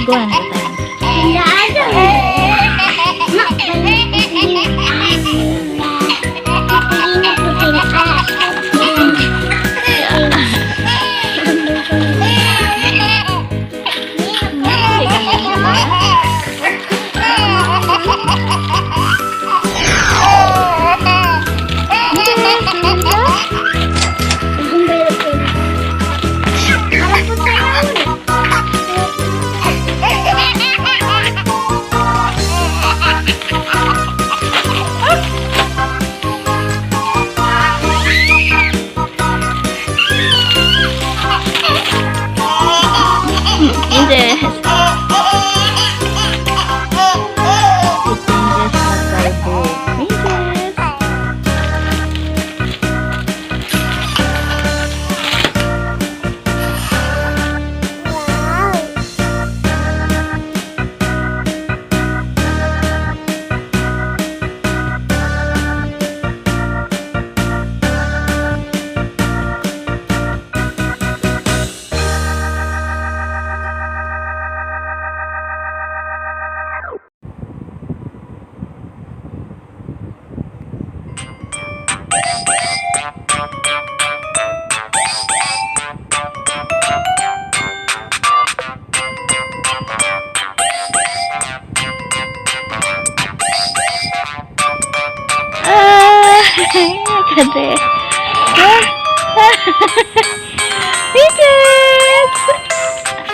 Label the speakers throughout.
Speaker 1: Liguan na tayo.
Speaker 2: Tidak ada. Mak,
Speaker 1: Gede. Pijet.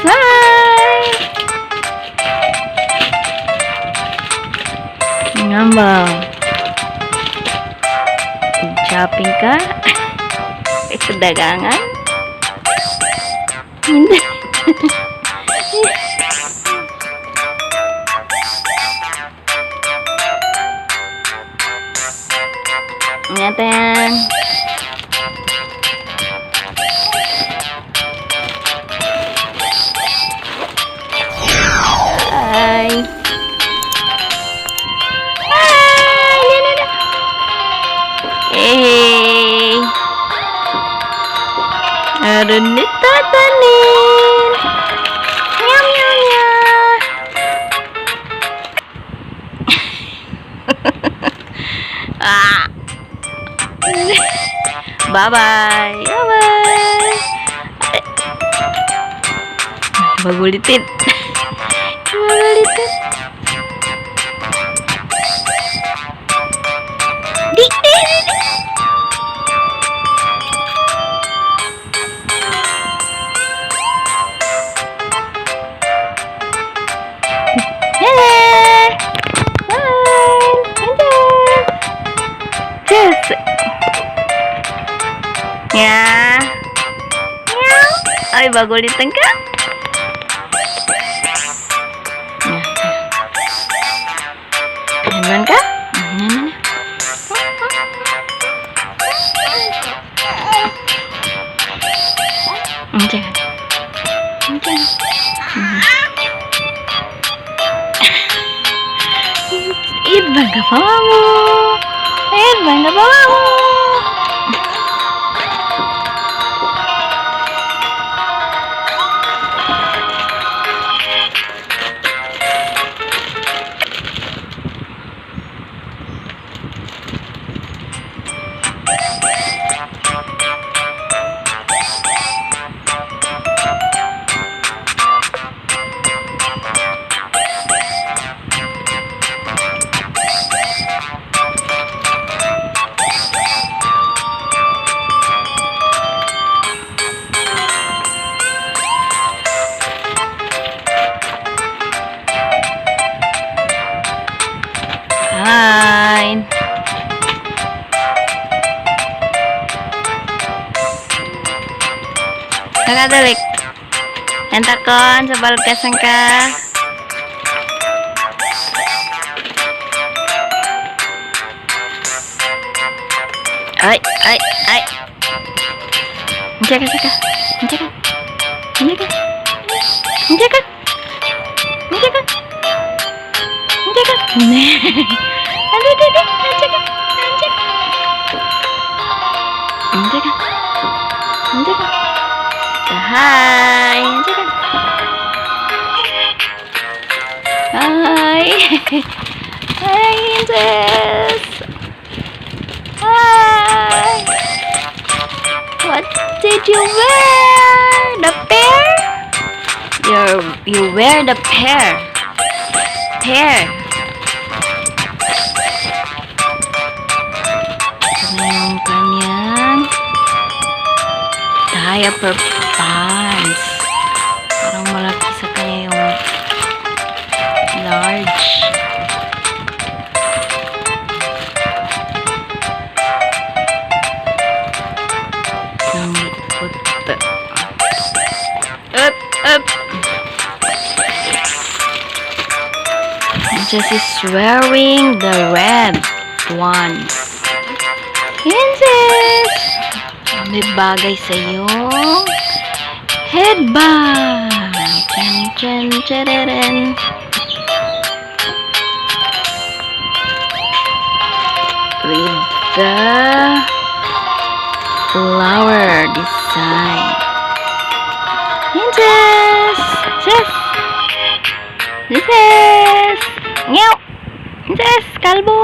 Speaker 1: Bye. Ngambang. Shopping ka? Itu dagangan? Hindi. Ingatan. Hai. Ada nita tanin. Nyam nyam nyam. Bye bye. Bye bye. Bagulitin. Bagulitin. Di. Ya. Ay, bagulitan ka? Yan ka? Id bangga pawamu. Id bangga pawamu. Hai. Nakadalik. Entakon sa balkasan ka. Ay. Jaga. Hai, Hi, Princess. Hi. What did you wear? The pear? You wear the pear. Pear. Ito na yung kanyang diaper pants. Parang malaki sa kanya yung large. Ang likot. Up. Jesse's wearing the red ones. Princess! May bagay sa iyong headband. Chan, chararen. With the flower design. Princess! Princess! Meow! Princess! Kalbo!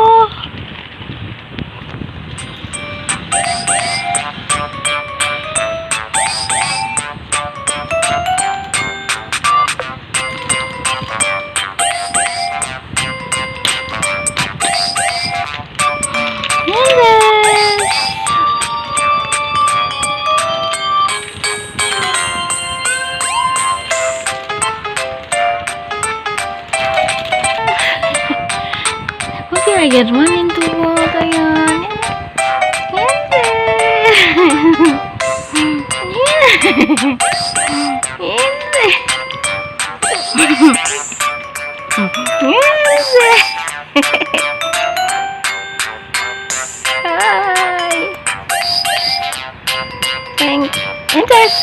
Speaker 1: I get one into water yan. Hi. Princess.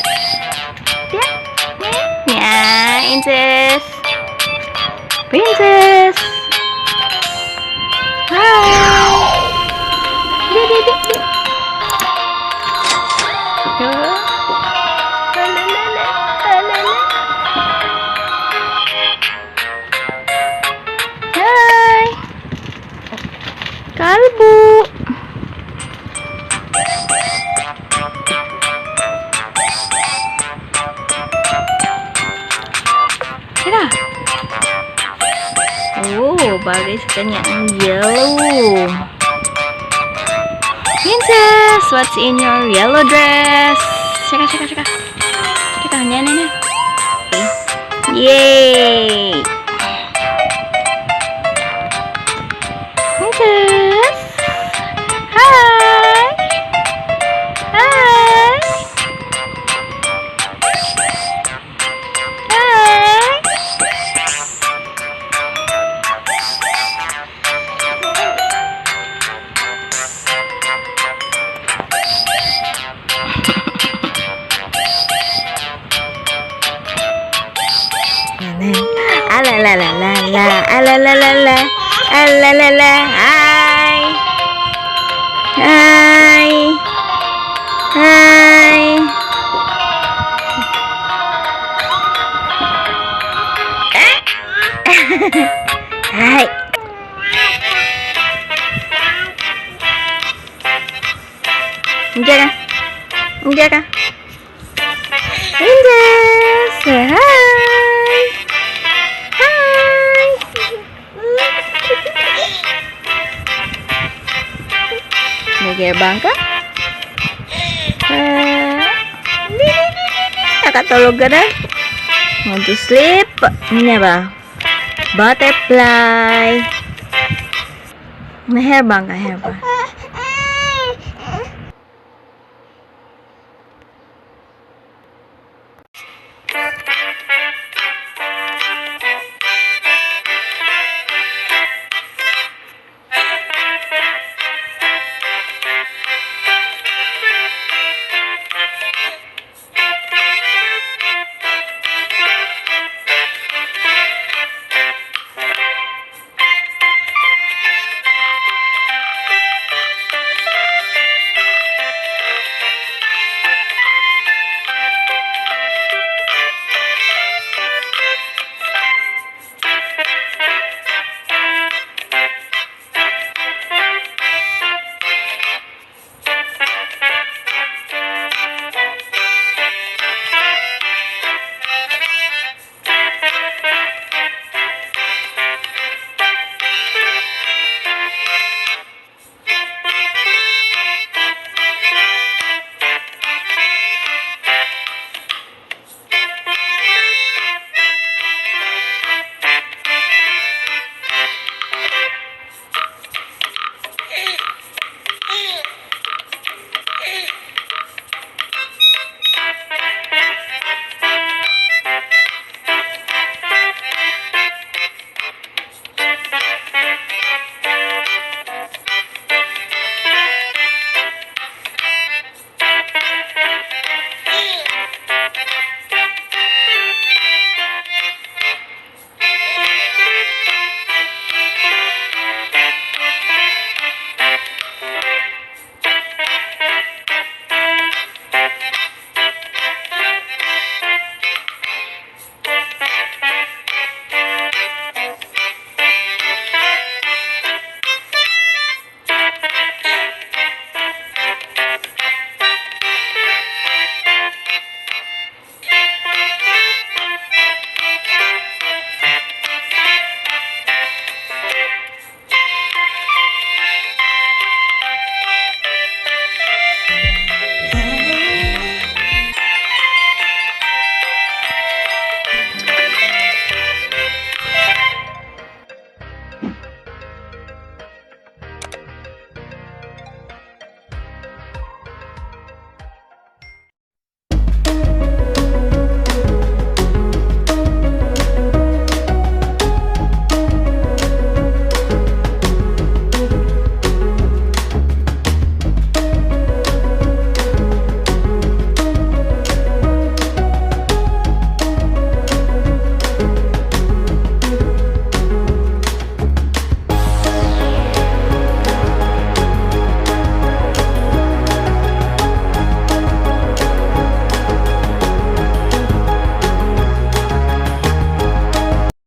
Speaker 1: Yeah, Princess. Princess. Hi, kalbo. Tira. Oh, bagay sa kanya ang yellow. Princess, what's in your yellow dress? Shaka. Shaka, yan. Okay. Yay! Princess! Hi! Alalala. Hi. Hi. Enggak kah? Princess, hi. Nagyabang ka? Nakatulog ka na? Want to sleep? Hindi ba? Butterfly. May hairbang ka, hairbang.